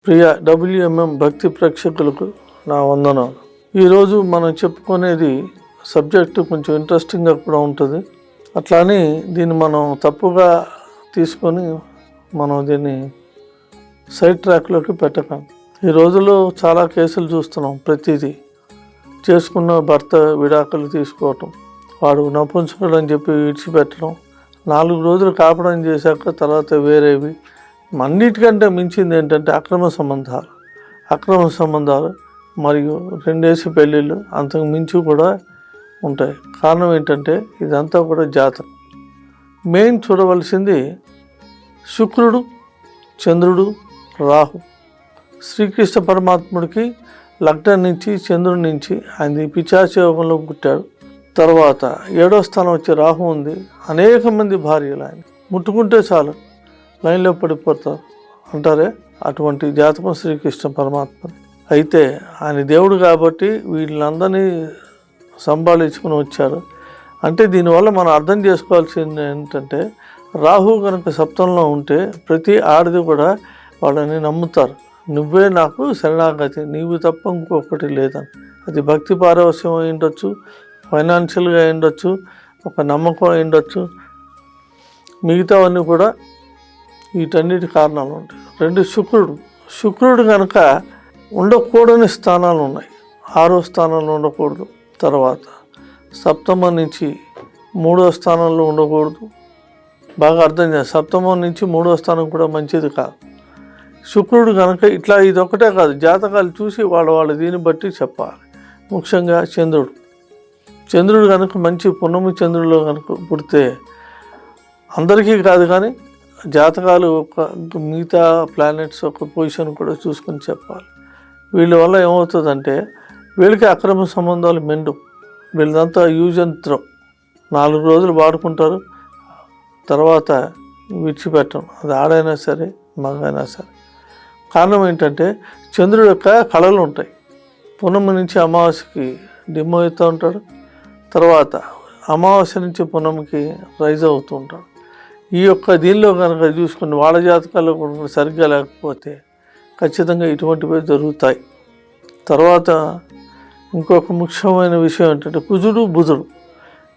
ప్రియ WMM భక్తి ప్రేక్షకులకు నా వందనాలు. ఈరోజు మనం చెప్పుకునేది సబ్జెక్టు కొంచెం ఇంట్రెస్టింగ్గా కూడా ఉంటుంది. అట్లానే దీన్ని మనం తప్పుగా తీసుకొని మనం దీన్ని సైడ్ ట్రాక్లోకి పెట్టకండి. ఈ రోజుల్లో చాలా కేసులు చూస్తున్నాం. ప్రతిదీ చేసుకున్న భర్త విడాకులు తీసుకోవటం, వాడు నపుంసకుడు అని చెప్పి విడిచిపెట్టడం, 4 రోజులు కాపడం చేశాక తర్వాత వేరేవి. అన్నిటికంటే మించింది ఏంటంటే అక్రమ సంబంధాలు మరియు 2 పెళ్ళిళ్ళు, అంతకు మించి కూడా ఉంటాయి. కారణం ఏంటంటే ఇదంతా కూడా జాతకం. మెయిన్ చూడవలసింది శుక్రుడు, చంద్రుడు, రాహు. శ్రీకృష్ణ పరమాత్ముడికి లగ్నం నుంచి చంద్రుడి నుంచి ఆయన పిశాచ యోగంలో పుట్టాడు. తర్వాత 7వ స్థానం వచ్చి రాహు ఉంది. అనేక మంది భార్యలు ఆయన ముట్టుకుంటే చాలు లైన్లో పడిపోతారు అంటారే, అటువంటి జాతకం శ్రీకృష్ణ పరమాత్మ. అయితే ఆయన దేవుడు కాబట్టి వీళ్ళందరినీ సంభాళించుకుని వచ్చారు. అంటే దీనివల్ల మనం అర్థం చేసుకోవాల్సింది ఏంటంటే, రాహు కనుక సప్తంలో ఉంటే ప్రతి ఆడది కూడా వాళ్ళని నమ్ముతారు. నువ్వే నాకు శరణాగతి, నీవు తప్ప ఇంకొకటి లేదని. అది భక్తి పారవశ్యం అయి ఉండొచ్చు, ఫైనాన్షియల్గా అయి ఉండొచ్చు, ఒక నమ్మకం అయి ఉండొచ్చు. మిగతావన్నీ కూడా వీటన్నిటి కారణాలు ఉంటాయి. 2 శుక్రుడు కనుక ఉండకూడని స్థానాలు ఉన్నాయి. 6వ స్థానంలో ఉండకూడదు, తర్వాత సప్తమం నుంచి 3వ స్థానంలో ఉండకూడదు. బాగా అర్థం చేయాలి. సప్తమం నుంచి 3వ స్థానం కూడా మంచిది కాదు. శుక్రుడు కనుక ఇట్లా ఇదొకటే కాదు, జాతకాలు చూసి వాళ్ళ దీన్ని బట్టి చెప్పాలి. ముఖ్యంగా చంద్రుడు కనుక మంచి పున్నమి చంద్రుడిలో కనుక పుడితే, అందరికీ కాదు కానీ జాతకాలు మిగతా ప్లానెట్స్ ఒక పొజిషన్ కూడా చూసుకొని చెప్పాలి. వీళ్ళ వల్ల ఏమవుతుందంటే వీళ్ళకి అక్రమ సంబంధాలు మెండు. వీళ్ళదంతా యూజ్ అండ్ త్రో. 4 రోజులు వాడుకుంటారు, తర్వాత విడిచిపెట్టడం. అది ఆడైనా సరే మగైనా సరే. కారణం ఏంటంటే చంద్రుడి యొక్క కళలు ఉంటాయి. పున్నమి నుంచి అమావాస్యకి డిమ్ అవుతూ ఉంటాడు, తర్వాత అమావాస్య నుంచి పున్నమికి రైజ్ అవుతూ ఉంటాడు. ఈ యొక్క దీనిలో కనుక చూసుకుని వాళ్ళ జాతకాలు సరిగ్గా లేకపోతే ఖచ్చితంగా ఇటువంటివి జరుగుతాయి. తర్వాత ఇంకొక ముఖ్యమైన విషయం ఏంటంటే కుజుడు, బుధుడు.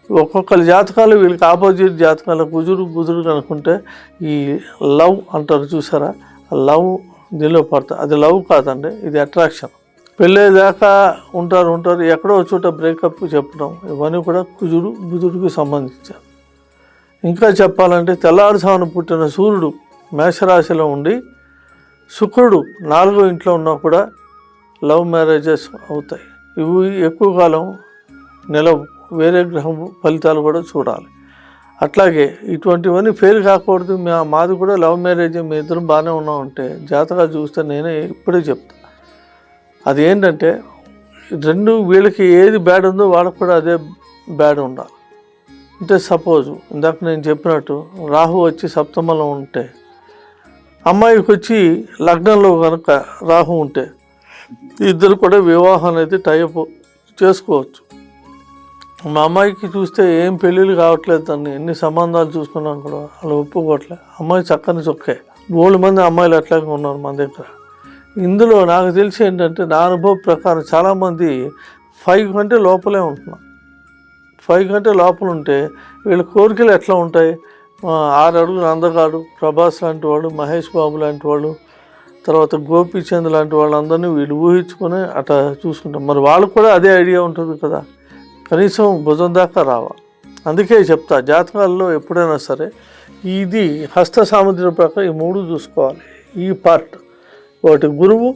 ఒక్కొక్కరి జాతకాలు వీళ్ళకి ఆపోజిట్ జాతకాలు కుజుడు కనుకుంటే ఈ లవ్ అంటారు చూసారా, లవ్ దీనిలో పడతారు. అది లవ్ కాదండి, ఇది అట్రాక్షన్. పెళ్ళేదాకా ఉంటారు, ఎక్కడో చోట బ్రేకప్ చెప్పడం, ఇవన్నీ కూడా కుజుడు, బుధుడికి సంబంధించారు. ఇంకా చెప్పాలంటే తెల్లారుజామున పుట్టిన సూర్యుడు మేషరాశిలో ఉండి శుక్రుడు 4వ ఇంట్లో ఉన్నా కూడా లవ్ మ్యారేజెస్ అవుతాయి. ఇవి ఎక్కువ కాలం నిలవు. వేరే గ్రహం ఫలితాలు కూడా చూడాలి. అట్లాగే ఇటువంటివన్నీ ఫెయిల్ కాకూడదు. మాది కూడా లవ్ మ్యారేజ్, మీ ఇద్దరం బాగానే ఉన్నామంటే జాతకాలు చూస్తే నేనే ఇప్పుడే చెప్తాను. అది ఏంటంటే 2 వీళ్ళకి ఏది బ్యాడ్ ఉందో వాళ్ళకు కూడా అదే బ్యాడ్ ఉండాలి. అంటే సపోజు ఇందాక నేను చెప్పినట్టు రాహు వచ్చి సప్తమంలో ఉంటే, అమ్మాయికి వచ్చి లగ్నంలో కనుక రాహు ఉంటే ఇద్దరు కూడా వివాహం అనేది టైప్ చేసుకోవచ్చు. మా అమ్మాయికి చూస్తే ఏం పెళ్ళిళ్ళు కావట్లేదు, దాన్ని ఎన్ని సంబంధాలు చూసుకున్నాం కూడా వాళ్ళు ఒప్పుకోవట్లేదు. అమ్మాయి చక్కని చొక్కే. 3 మంది అమ్మాయిలు అట్లాగే ఉన్నారు మన దగ్గర. ఇందులో నాకు తెలిసి ఏంటంటే, నా అనుభవం ప్రకారం చాలామంది 5 కంటే లోపలే ఉంటున్నారు. 5 కంటే లోపల ఉంటే వీళ్ళ కోరికలు ఎట్లా ఉంటాయి? 6 అడుగులు అందగాడు ప్రభాస్ లాంటి వాడు, మహేష్ బాబు లాంటి వాళ్ళు, తర్వాత గోపీచంద్ లాంటి వాళ్ళందరినీ వీళ్ళు ఊహించుకొని అట్లా చూసుకుంటాం. మరి వాళ్ళకు కూడా అదే ఐడియా ఉంటుంది కదా, కనీసం భుజం దాకా రావాలి. అందుకే చెప్తా, జాతకాల్లో ఎప్పుడైనా సరే ఇది హస్త సాముద్రిక ప్రకారం ఈ 3 చూసుకోవాలి. ఈ పార్ట్ 1 గురువు,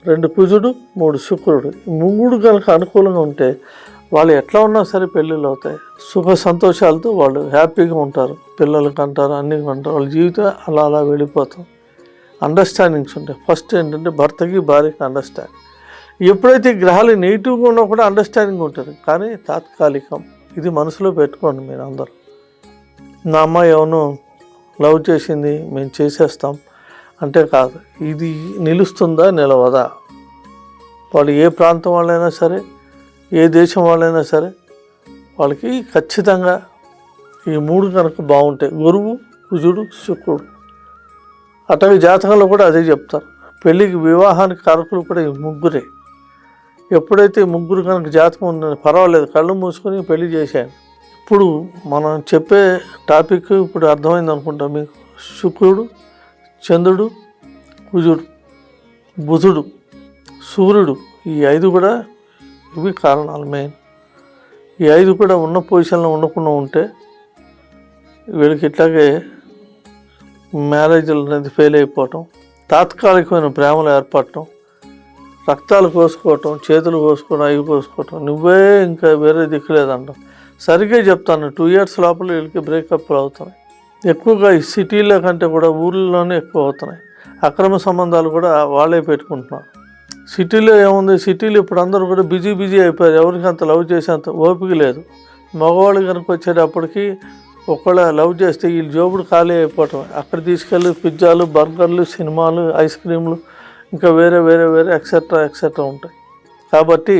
2 కుజుడు, 3 శుక్రుడు. ఈ 3 కనుక అనుకూలంగా ఉంటే వాళ్ళు ఎట్లా ఉన్నా సరే పెళ్ళిళ్ళు అవుతాయి. సుఖ సంతోషాలతో వాళ్ళు హ్యాపీగా ఉంటారు. పిల్లలకి అంటారు, అన్నీ అంటారు. వాళ్ళ జీవితం అలా వెళ్ళిపోతాం. అండర్స్టాండింగ్స్ ఉంటాయి. ఫస్ట్ ఏంటంటే భర్తకి భార్యకి అండర్స్టాండింగ్. ఎప్పుడైతే గ్రహాలు నెగిటివ్గా ఉన్నా కూడా అండర్స్టాండింగ్ ఉంటుంది, కానీ తాత్కాలికం. ఇది మనసులో పెట్టుకోండి మీరు అందరూ. నా అమ్మాయి ఎవనో లవ్ చేసింది, మేము చేసేస్తాం అంటే కాదు. ఇది నిలుస్తుందా నిలవదా? వాళ్ళు ఏ ప్రాంతం వాళ్ళైనా సరే, ఏ దేశం వాళ్ళైనా సరే, వాళ్ళకి ఖచ్చితంగా ఈ 3 కనుక బాగుంటాయి. గురువు, కుజుడు, శుక్రుడు. అట్లాగే జాతకంలో కూడా అదే చెప్తారు. పెళ్ళికి వివాహానికి కారకులు కూడా ఈ ముగ్గురే. ఎప్పుడైతే ఈ ముగ్గురు కనుక జాతకం ఉందని పర్వాలేదు, కళ్ళు మూసుకొని పెళ్లి చేశాను. ఇప్పుడు మనం చెప్పే టాపిక్ ఇప్పుడు అర్థమైంది అనుకుంటా మీకు. శుక్రుడు, చంద్రుడు, కుజుడు, బుధుడు, సూర్యుడు, ఈ 5 కూడా ఇవి కారణాలు మెయిన్. ఈ 5 కూడా ఉన్న పొజిషన్లో ఉండకుండా ఉంటే వీళ్ళకి ఇట్లాగే మ్యారేజ్లు అనేది ఫెయిల్ అయిపోవటం, తాత్కాలికమైన ప్రేమలు ఏర్పడటం, రక్తాలు కోసుకోవటం, చేతులు కోసుకోవడం, అవి కోసుకోవటం, నువ్వే ఇంకా వేరే దిక్కులేదంటాం. సరిగ్గా చెప్తాను, 2 years లోపల వీళ్ళకి బ్రేకప్లు అవుతున్నాయి. ఎక్కువగా ఈ సిటీలో కంటే కూడా ఊళ్ళలోనే ఎక్కువ అవుతున్నాయి. అక్రమ సంబంధాలు కూడా వాళ్ళే పెట్టుకుంటున్నారు. సిటీలో ఏముంది, సిటీలో ఇప్పుడు అందరూ కూడా బిజీ అయిపోయారు. ఎవరికి అంత లవ్ చేసేంత ఓపిక లేదు. మగవాళ్ళు కనుక వచ్చేటప్పటికి ఒకళ్ళ లవ్ చేస్తే వీళ్ళు జోబుడు ఖాళీ అయిపోవటం. అక్కడ తీసుకెళ్ళి పిజ్జాలు, బర్గర్లు, సినిమాలు, ఐస్ క్రీమ్లు, ఇంకా వేరే ఎక్సెట్రా ఉంటాయి. కాబట్టి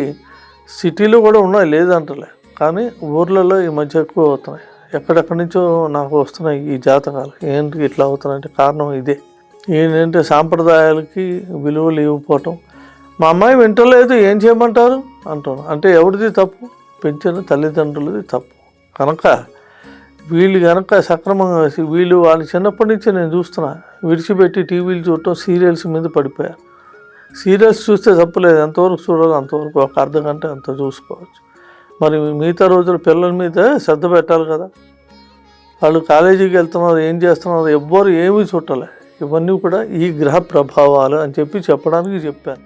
సిటీలో కూడా ఉన్నాయి, లేదంటలే, కానీ ఊర్లలో ఈ మధ్య ఎక్కువ అవుతున్నాయి. ఎక్కడెక్కడి నుంచో నాకు వస్తున్నాయి ఈ జాతకాలు. ఏంటి ఇట్లా అవుతున్నాయంటే కారణం ఇదే. ఏంటంటే సాంప్రదాయాలకి విలువలు ఇవ్వకపోవటం. మా అమ్మాయి వింటలేదు, ఏం చేయమంటారు అంటాను. అంటే ఎవరిది తప్పు? పెంచిన తల్లిదండ్రులది తప్పు. కనుక వీళ్ళు కనుక సక్రమంగా వీళ్ళు వాళ్ళు చిన్నప్పటి నుంచి నేను చూస్తున్నా విడిచిపెట్టి టీవీలు చూడటం, సీరియల్స్ మీద పడిపోయారు. సీరియల్స్ చూస్తే తప్పులేదు, ఎంతవరకు చూడాలో అంతవరకు, ఒక అర్ధగంట అంత చూసుకోవచ్చు. మరి మిగతా రోజులు పిల్లల మీద శ్రద్ధ పెట్టాలి కదా. వాళ్ళు కాలేజీకి వెళ్తున్నారు, ఏం చేస్తున్నారు, ఎవ్వరు ఏమీ చుట్టలే. ఇవన్నీ కూడా ఈ గ్రహ ప్రభావాలు అని చెప్పడానికి చెప్పాను.